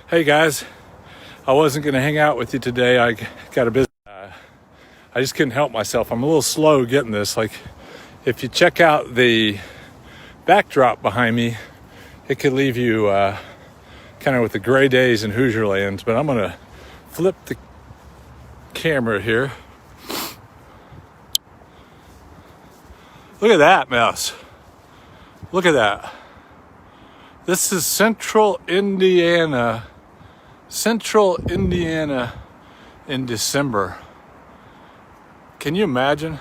Hey guys, I wasn't going to hang out with you today. I got a busy. I just couldn't help myself. I'm a little slow getting this. Like, if you check out the backdrop behind me, it could leave you kind of with the gray days in Hoosier Lands. But I'm going to flip the camera here. Look at that mess. Look at that. This is Central Indiana in December. Can you imagine?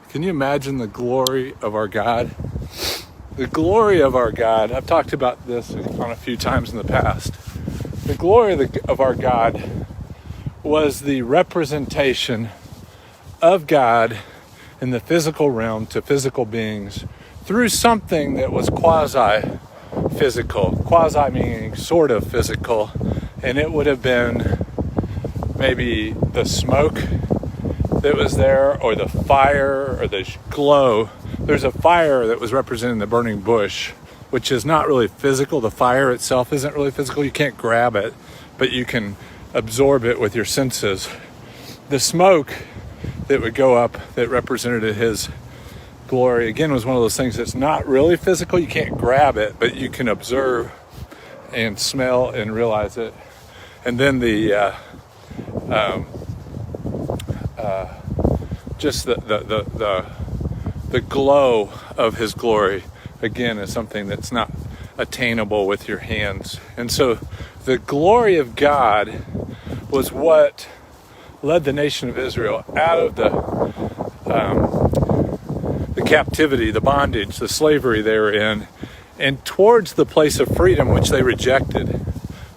Can you imagine the glory of our God? The glory of our God. I've talked about this on a few times in the past. The glory of our God was the representation of God in the physical realm to physical beings through something that was quasi-physical, quasi meaning sort of physical, and it would have been maybe the smoke that was there, or the fire, or the glow. There's a fire that was representing the burning bush, which is not really physical. The fire itself isn't really physical. You can't grab it, but you can absorb it with your senses. The smoke that would go up that represented his glory, again, was one of those things that's not really physical. You can't grab it, but you can observe and smell and realize it. And then the just the glow of his glory, again, is something that's not attainable with your hands. And so the glory of God was what led the nation of Israel out of the captivity, the bondage, the slavery they were in, and towards the place of freedom, which they rejected.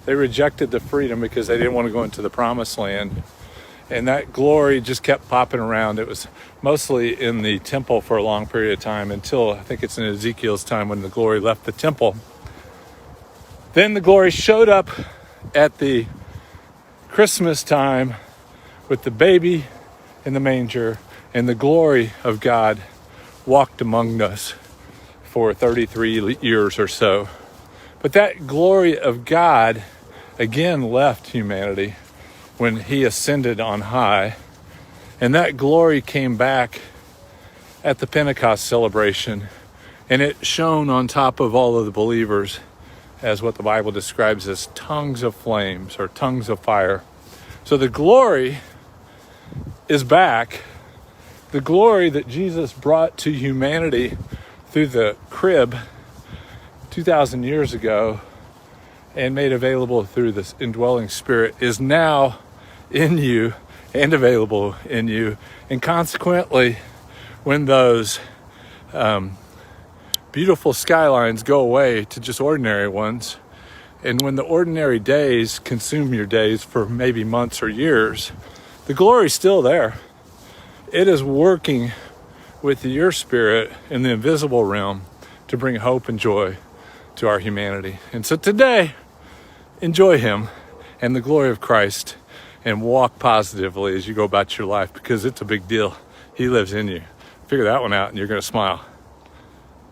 They rejected the freedom because they didn't want to go into the promised land. And that glory just kept popping around. It was mostly in the temple for a long period of time, until I think it's in Ezekiel's time when the glory left the temple. Then the glory showed up at the Christmas time with the baby in the manger, and the glory of God walked among us for 33 years or so. But that glory of God again left humanity when he ascended on high, and that glory came back at the Pentecost celebration, and it shone on top of all of the believers as what the Bible describes as tongues of flames or tongues of fire. So the glory is back. The glory that Jesus brought to humanity through the crib 2,000 years ago and made available through this indwelling Spirit is now in you and available in you. And consequently, when those beautiful skylines go away to just ordinary ones, and when the ordinary days consume your days for maybe months or years, the glory's still there. It is working with your spirit in the invisible realm to bring hope and joy to our humanity. And so today, enjoy him and the glory of Christ, and walk positively as you go about your life, because it's a big deal. He lives in you. Figure that one out and you're going to smile.